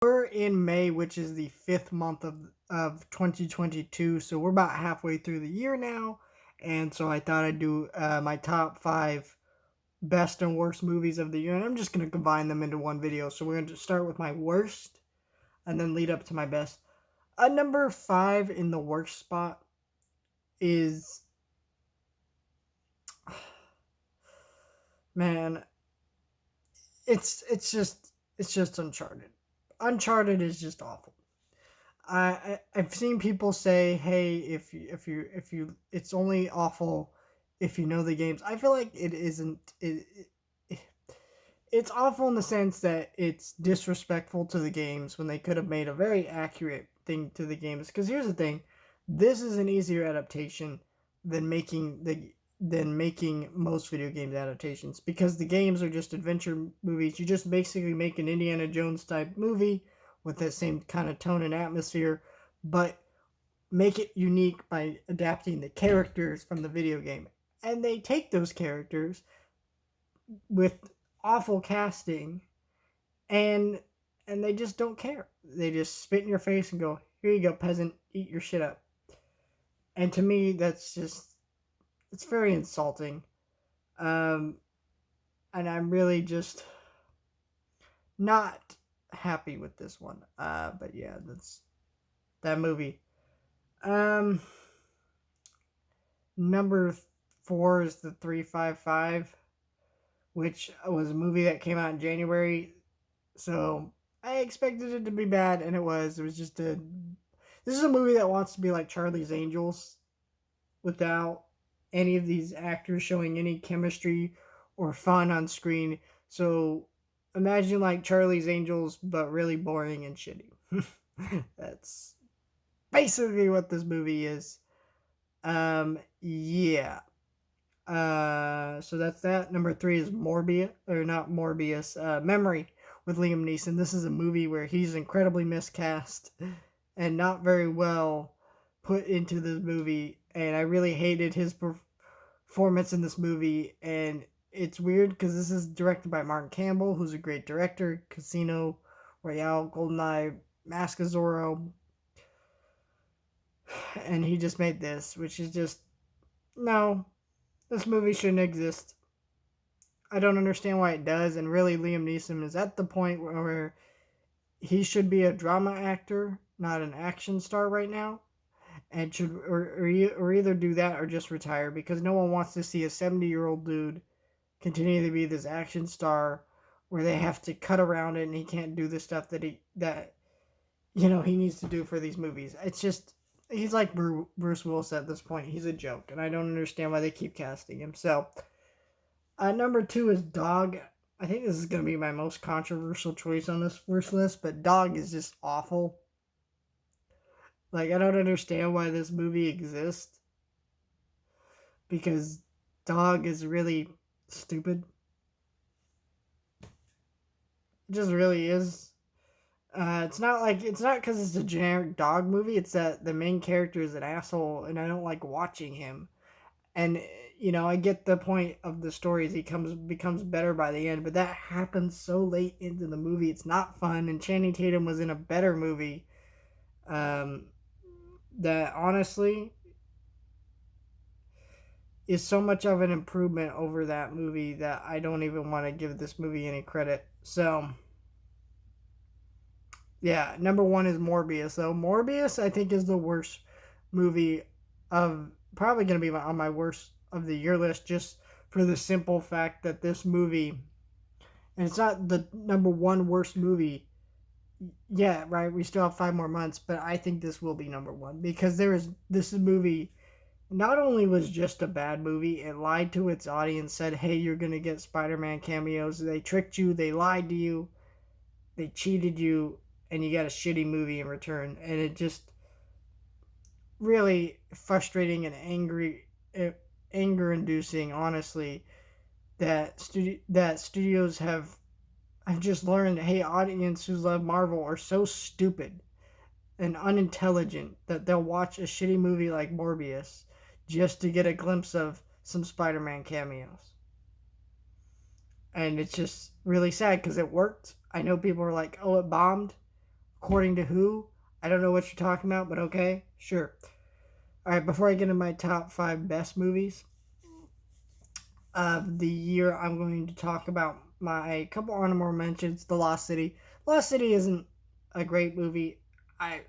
We're in May, which is the fifth month of 2022. So we're about halfway through the year now. And so I thought I'd do my top five best and worst movies of the year. And I'm just going to combine them into one video. So we're going to start with my worst and then lead up to my best. Number five in the worst spot is, man, it's just Uncharted. Uncharted is just awful. I've seen people say, "Hey, if you, it's only awful if you know the games." I feel like it isn't. It's awful in the sense that it's disrespectful to the games when they could have made a very accurate thing to the games. Because here's the thing, this is an easier adaptation than making most video games adaptations, because the games are just adventure movies. You just basically make an Indiana Jones type movie with that same kind of tone and atmosphere, but make it unique by adapting the characters from the video game. And they take those characters with awful casting, and they just don't care. They just spit in your face and go, "Here you go, peasant, eat your shit up." And to me, that's just, it's very insulting. Um, and I'm really just not happy with this one. But yeah, that's that movie. Um, Number four is the 355, which was a movie that came out in January. So I expected it to be bad, and it was. It was just a. This is a movie that wants to be like Charlie's Angels, without any of these actors showing any chemistry or fun on screen. So imagine like Charlie's Angels, but really boring and shitty. That's basically what this movie is. Yeah. So that's that. Number three is Morbius, or not Morbius, Memory with Liam Neeson. This is a movie where he's incredibly miscast and not very well put into this movie, and I really hated his performance in this movie. And it's weird because this is directed by Martin Campbell, who's a great director. Casino Royale, Goldeneye, Mask of Zorro, and he just made this, which is just, no, this movie shouldn't exist. I don't understand why it does, and really Liam Neeson is at the point where he should be a drama actor, not an action star right now, and should or either do that or just retire, because no one wants to see a 70-year-old dude continue to be this action star where they have to cut around it and he can't do the stuff that he needs to do for these movies. It's just, he's like Bruce Willis at this point. He's a joke, and I don't understand why they keep casting him. So, number two is Dog. I think this is going to be my most controversial choice on this first list, but Dog is just awful. Like, I don't understand why this movie exists, because Dog is really stupid. It just really is. It's not because it's a generic dog movie. It's that the main character is an asshole, and I don't like watching him. And I get the point of the stories. He becomes better by the end, but that happens so late into the movie. It's not fun. And Channing Tatum was in a better movie. That honestly is so much of an improvement over that movie that I don't even want to give this movie any credit. So, yeah, number one is Morbius. So Morbius, I think, is the worst movie of, probably going to be on my worst of the year list, just for the simple fact that this movie, and it's not the number one worst movie. Yeah, right. We still have 5 more months, but I think this will be number one, because this movie not only was just a bad movie, it lied to its audience, said, "Hey, you're gonna get Spider-Man cameos." They tricked you, they lied to you, they cheated you, and you got a shitty movie in return. And it just really frustrating and anger-inducing, honestly, that studios have. I've just learned, hey, audience who love Marvel are so stupid and unintelligent that they'll watch a shitty movie like Morbius just to get a glimpse of some Spider-Man cameos. And it's just really sad because it worked. I know people are like, "Oh, it bombed." According to who? I don't know what you're talking about, but okay, sure. All right, before I get into my top 5 best movies of the year, I'm going to talk about my couple honorable mentions. The Lost City. Lost City isn't a great movie. I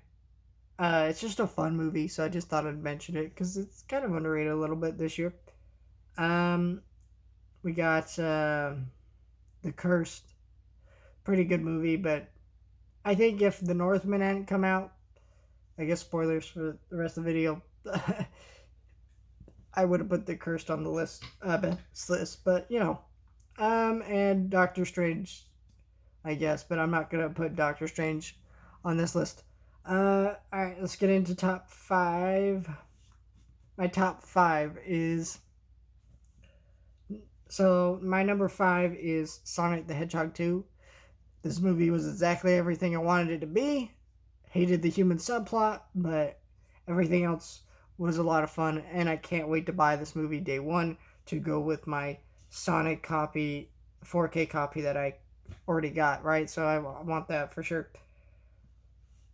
it's just a fun movie, so I just thought I'd mention it because it's kind of underrated a little bit this year. Um, we got The Cursed, pretty good movie, but I think if The Northman hadn't come out, I guess spoilers for the rest of the video, I would have put The Cursed on the list, but and Doctor Strange, I guess, but I'm not gonna put Doctor Strange on this list. All right, let's get into top 5. My top 5 is my number 5 is Sonic the Hedgehog 2. This movie was exactly everything I wanted it to be. Hated the human subplot, but everything else was a lot of fun, and I can't wait to buy this movie day one to go with my Sonic copy, 4K copy that I already got, right? So I want that for sure.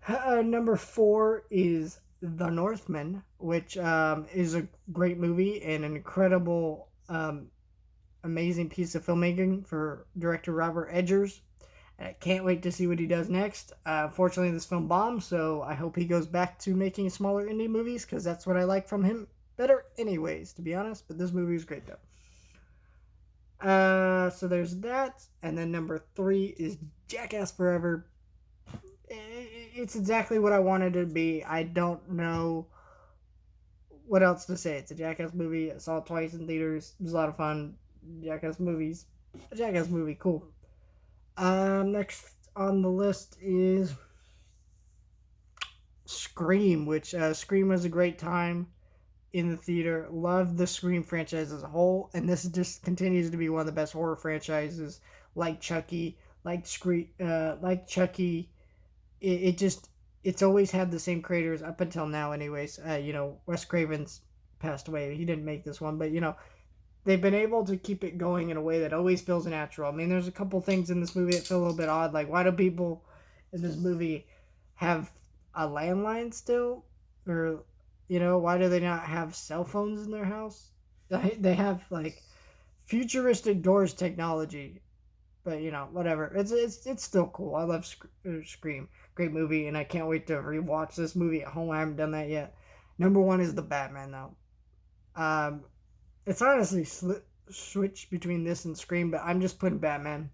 Number 4 is The Northman, which is a great movie and an incredible, amazing piece of filmmaking for director Robert Eggers. I can't wait to see what he does next. Fortunately, this film bombed, so I hope he goes back to making smaller indie movies because that's what I like from him better, anyways, to be honest. But this movie is great, though. So there's that. And then number 3 is Jackass Forever. It's exactly what I wanted it to be. I don't know what else to say. It's a Jackass movie. I saw it twice in theaters. It was a lot of fun. Jackass movies. A Jackass movie, cool. Next on the list is Scream, which Scream was a great time in the theater. Love the Scream franchise as a whole, and this just continues to be one of the best horror franchises, like Chucky, like Chucky. It's always had the same creators up until now, anyways. Wes Craven's passed away. He didn't make this one, but they've been able to keep it going in a way that always feels natural. I mean, there's a couple things in this movie that feel a little bit odd. Like, why do people in this movie have a landline still? Or, why do they not have cell phones in their house? They have, like, futuristic doors technology. But, whatever. It's still cool. I love Scream. Great movie, and I can't wait to rewatch this movie at home. I haven't done that yet. Number 1 is The Batman, though. It's honestly switched between this and Scream, but I'm just putting Batman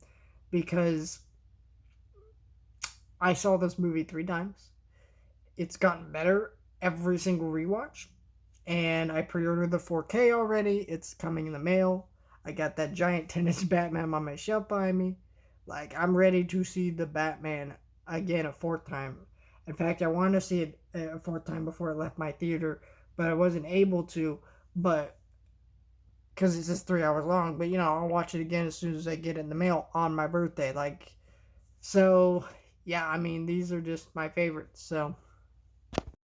because I saw this movie 3 times. It's gotten better every single rewatch, and I pre-ordered the 4K already. It's coming in the mail. I got that giant 10-inch Batman on my shelf behind me. Like, I'm ready to see the Batman again a 4th time. In fact, I wanted to see it a 4th time before I left my theater, but I wasn't able to. But because it's just 3 hours long, but I'll watch it again as soon as I get it in the mail on my birthday. So yeah, I mean, these are just my favorites. So